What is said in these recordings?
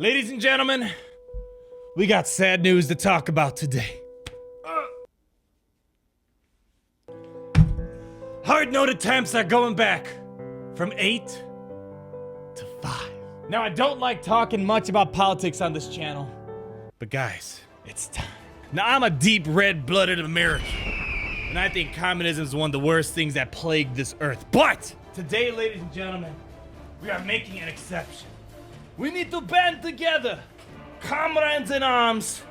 Ladies and gentlemen, we got sad news to talk about today. Hard note attempts are going back from 8 to 5. Now, I don't like talking much about politics on this channel, but guys, it's time. Now, I'm a deep red-blooded American, and I think communism is one of the worst things that plague this earth. But today, ladies and gentlemen, we are making an exception. We need to band together, comrades in arms,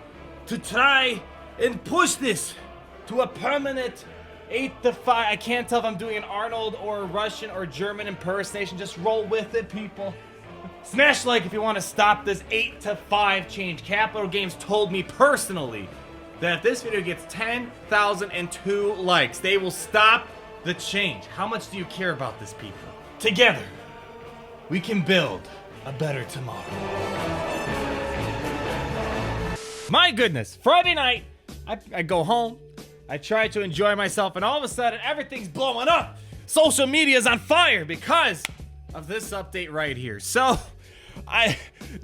to try and push this to a permanent 8 to 5. I can't tell if I'm doing an Arnold or a Russian or German impersonation. Just roll with it, people. Smash like if you want to stop this 8 to 5 change. Capital Games told me personally that if this video gets 10,002 likes, they will stop the change. How much do you care about this, people? Together, we can build a better tomorrow. My goodness, Friday night, I go home, I try to enjoy myself, and all of a sudden, everything's blowing up. Social media is on fire because of this update right here. So,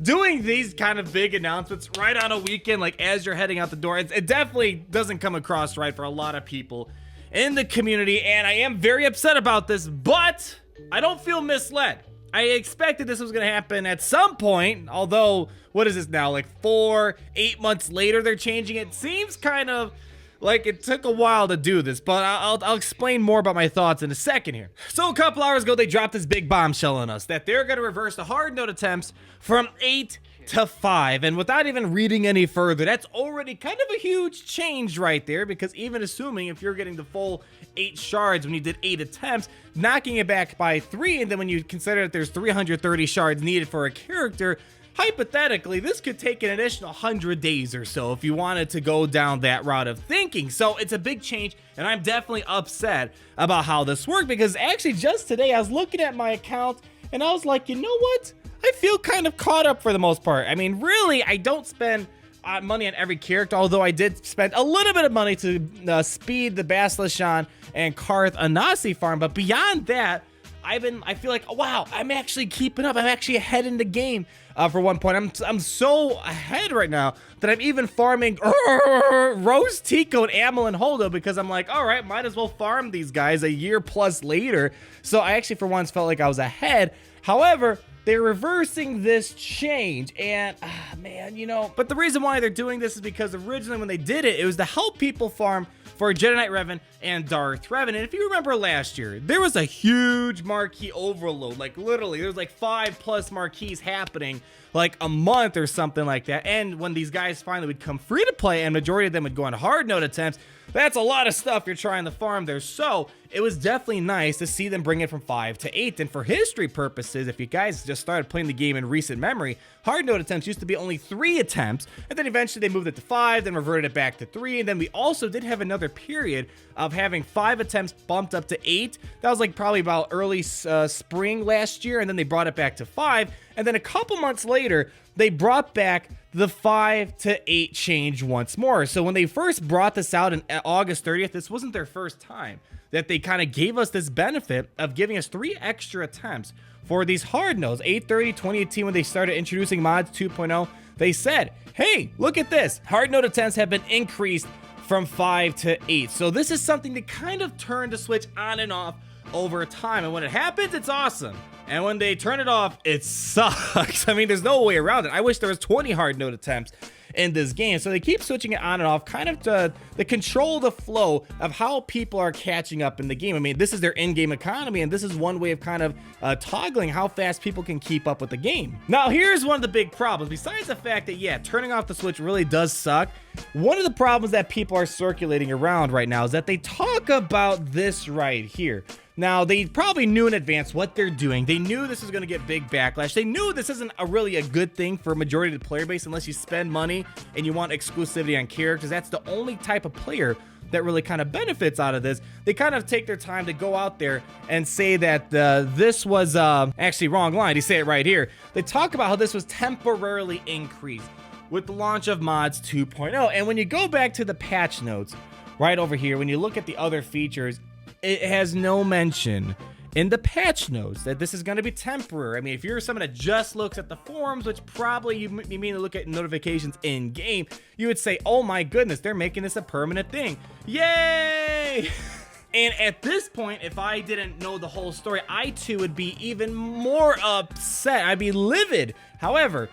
doing these kind of big announcements right on a weekend, like as you're heading out the door, it definitely doesn't come across right for a lot of people in the community, and I am very upset about this, but I don't feel misled. I expected this was going to happen at some point, although, what is this now, like 8 months later they're changing it? Seems kind of like it took a while to do this, but I'll explain more about my thoughts in a second here. So a couple hours ago, they dropped this big bombshell on us that they're going to reverse the hard note attempts from 8 to 5, and without even reading any further, that's already kind of a huge change right there, because even assuming if you're getting the full 8 shards when you did 8 attempts, knocking it back by 3, and then when you consider that there's 330 shards needed for a character, hypothetically, this could take an additional 100 days or so if you wanted to go down that route of thinking. So it's a big change, and I'm definitely upset about how this worked, because actually just today I was looking at my account and I was like, you know what? I feel kind of caught up for the most part. I mean, really, I don't spend money on every character, although I did spend a little bit of money to speed the Basilishan and Karth Anasi farm, but beyond that, I feel like, wow, I'm actually keeping up. I'm actually ahead in the game for one point. I'm so ahead right now that I'm even farming Rose, Tico, and Amel and Holdo, because I'm like, all right, might as well farm these guys a year plus later. So I actually for once felt like I was ahead. However, they're reversing this change, and man, you know, but the reason why they're doing this is because originally when they did it, it was to help people farm for Jedi Knight Revan and Darth Revan. And if you remember last year, there was a huge marquee overload. Like literally, there was like 5+ marquees happening like a month or something like that. And when these guys finally would come free to play, and majority of them would go on hard note attempts, that's a lot of stuff you're trying to farm there. So it was definitely nice to see them bring it from 5 to 8. And for history purposes, if you guys just started playing the game in recent memory, hard note attempts used to be only 3 attempts, and then eventually they moved it to 5, then reverted it back to 3, and then we also did have another period of having 5 attempts bumped up to 8. That was like probably about early spring last year, and then they brought it back to 5, and then a couple months later, they brought back the 5 to 8 change once more. So when they first brought this out in August 30th, this wasn't their first time that they kind of gave us this benefit of giving us 3 extra attempts for these hard notes. 8/30, 2018, when they started introducing mods 2.0, they said, hey, look at this. Hard note attempts have been increased from 5 to 8. So this is something that kind of turned the switch on and off over time. And when it happens, it's awesome. And when they turn it off, it sucks. I mean, there's no way around it. I wish there was 20 hard note attempts in this game. So they keep switching it on and off, kind of to control the flow of how people are catching up in the game. I mean, this is their in-game economy, and this is one way of kind of toggling how fast people can keep up with the game. Now, here's one of the big problems. Besides the fact that, yeah, turning off the switch really does suck, one of the problems that people are circulating around right now is that they talk about this right here. Now, they probably knew in advance what they're doing. They knew this was going to get big backlash. They knew this isn't really a good thing for a majority of the player base unless you spend money and you want exclusivity on characters. That's the only type of player that really kind of benefits out of this. They kind of take their time to go out there and say that this was actually wrong line. They say it right here. They talk about how this was temporarily increased with the launch of mods 2.0. And when you go back to the patch notes right over here, when you look at the other features, it has no mention in the patch notes that this is going to be temporary. I mean, if you're someone that just looks at the forums, which probably you mean to look at notifications in game, you would say, oh my goodness, they're making this a permanent thing. Yay! And at this point, if I didn't know the whole story, I too would be even more upset. I'd be livid. However,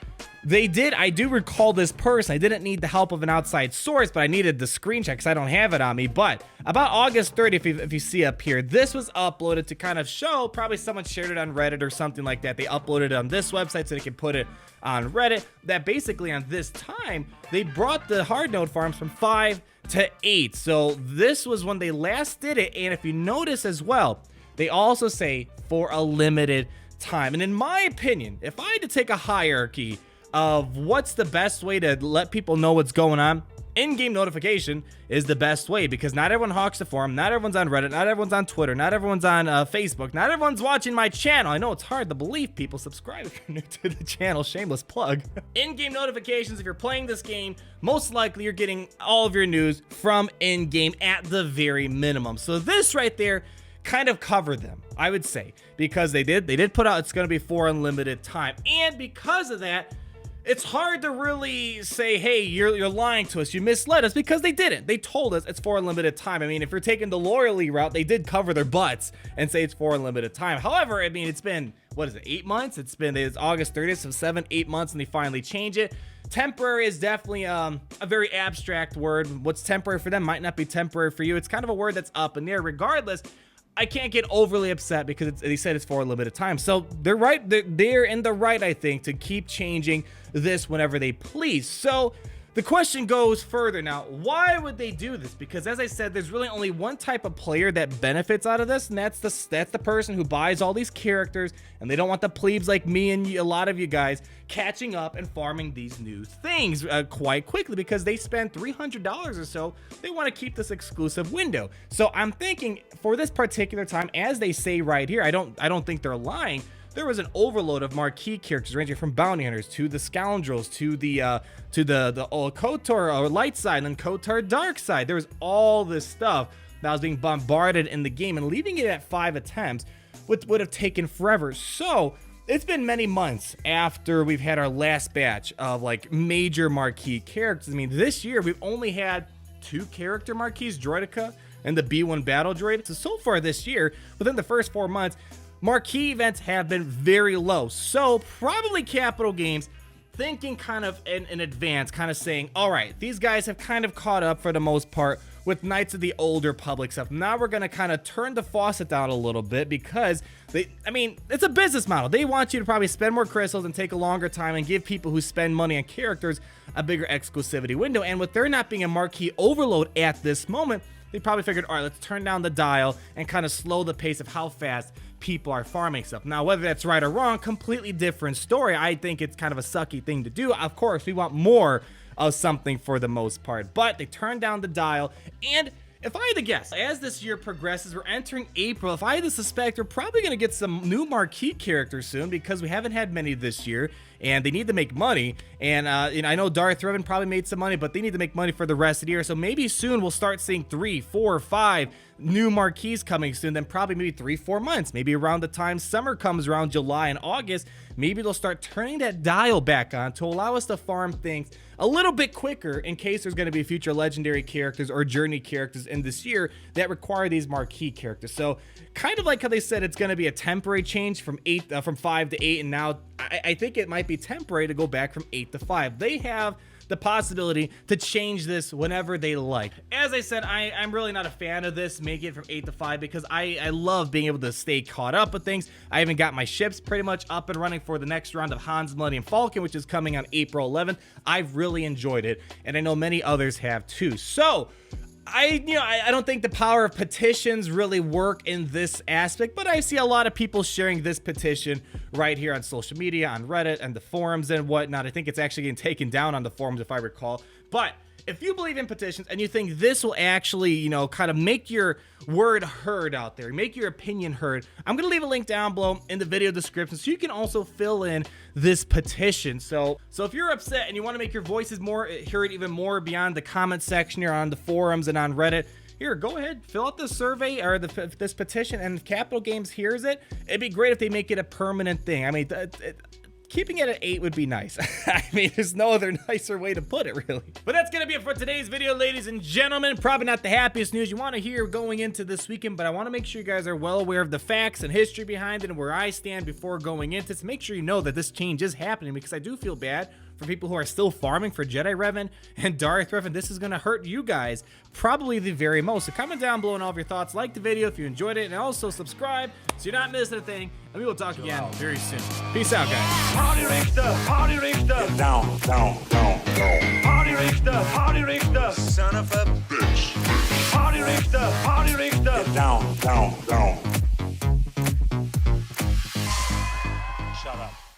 I do recall this person. I didn't need the help of an outside source, but I needed the screenshot because I don't have it on me. But about August 30th, if you see up here, this was uploaded to kind of show, probably someone shared it on Reddit or something like that. They uploaded it on this website so they could put it on Reddit, that basically on this time, they brought the hard node farms from 5 to 8. So this was when they last did it. And if you notice as well, they also say for a limited time. And in my opinion, if I had to take a hierarchy of what's the best way to let people know what's going on, in-game notification is the best way, because not everyone hawks the forum, not everyone's on Reddit, not everyone's on Twitter, not everyone's on Facebook, not everyone's watching my channel. I know it's hard to believe people subscribe if you're new to the channel, shameless plug. In-game notifications, if you're playing this game, most likely you're getting all of your news from in-game at the very minimum. So this right there kind of covered them, I would say, because they did put out it's going to be for unlimited time, and because of that, it's hard to really say, hey, you're lying to us, you misled us, because they didn't. They told us it's for a limited time. I mean, if you're taking the loyalty route, they did cover their butts and say it's for a limited time. However, I mean, it's been, what is it, 8 months? It's August 30th, so 7-8 months, and they finally change it. Temporary is definitely a very abstract word. What's temporary for them might not be temporary for you. It's kind of a word that's up in there. Regardless, I can't get overly upset because they said it's for a limited time. So they're right. They're in the right, I think, to keep changing this whenever they please. So the question goes further now. Why would they do this? Because as I said, there's really only one type of player that benefits out of this, and that's the person who buys all these characters, and they don't want the plebes like me and a lot of you guys catching up and farming these new things quite quickly, because they spend $300 or so. They want to keep this exclusive window. So I'm thinking for this particular time, as they say right here, I don't think they're lying. There was an overload of marquee characters ranging from bounty hunters to the scoundrels to the KOTOR light side and then KOTOR dark side. There was all this stuff that was being bombarded in the game, and leaving it at 5 attempts would have taken forever. So it's been many months after we've had our last batch of like major marquee characters. I mean, this year we've only had 2 character marquees, Droideka and the B1 battle droid. So far this year, within the first 4 months, marquee events have been very low. So probably Capital Games thinking kind of in advance, kind of saying, all right, these guys have kind of caught up for the most part with Knights of the Old Republic stuff. Now we're going to kind of turn the faucet down a little bit, because it's a business model. They want you to probably spend more crystals and take a longer time and give people who spend money on characters a bigger exclusivity window. And with there not being a marquee overload at this moment, they probably figured, all right, let's turn down the dial and kind of slow the pace of how fast people are farming stuff. Now, whether that's right or wrong, completely different story. I think it's kind of a sucky thing to do. Of course, we want more of something for the most part, but they turned down the dial. And if I had to guess, as this year progresses, we're entering April, if I had to suspect, we're probably going to get some new marquee characters soon, because we haven't had many this year, and they need to make money. And I know Darth Revan probably made some money, but they need to make money for the rest of the year. So maybe soon we'll start seeing 3, 4, 5 new marquees coming soon, then probably maybe 3-4 months, maybe around the time summer comes around, July and August, maybe they'll start turning that dial back on to allow us to farm things a little bit quicker, in case there's going to be future legendary characters or journey characters in this year that require these marquee characters. So kind of like how they said it's going to be a temporary change from 5 to 8, and now I think it might be temporary to go back from 8 to 5. They have the possibility to change this whenever they like. As I said, I'm really not a fan of this, making it from 8 to 5, because I love being able to stay caught up with things. I even got my ships pretty much up and running for the next round of Han's Millennium Falcon, which is coming on April 11th. I've really enjoyed it, and I know many others have too. So I don't think the power of petitions really work in this aspect, but I see a lot of people sharing this petition right here on social media, on Reddit and the forums and whatnot. I think it's actually getting taken down on the forums, if I recall. But if you believe in petitions and you think this will actually, kind of make your word heard out there, make your opinion heard, I'm going to leave a link down below in the video description so you can also fill in this petition. So if you're upset and you want to make your voices more heard even more beyond the comment section here on the forums and on Reddit, here, go ahead, fill out this survey or this petition, and if Capital Games hears it, it'd be great if they make it a permanent thing. I mean, keeping it at 8 would be nice. I mean, there's no other nicer way to put it, really. But that's gonna be it for today's video, ladies and gentlemen. Probably not the happiest news you want to hear going into this weekend, but I want to make sure you guys are well aware of the facts and history behind it and where I stand before going into this. Make sure you know that this change is happening, because I do feel bad for people who are still farming for Jedi Revan and Darth Revan. This is gonna hurt you guys probably the very most. So comment down below on all of your thoughts, like the video if you enjoyed it, and also subscribe so you're not missing a thing. And we will talk again very soon. Peace out, guys. Party Richter, Party Richter. Get down, down, down, down. Party Richter, Party Richter. Son of a bitch. Party Richter, Party Richter. Get down, down, down.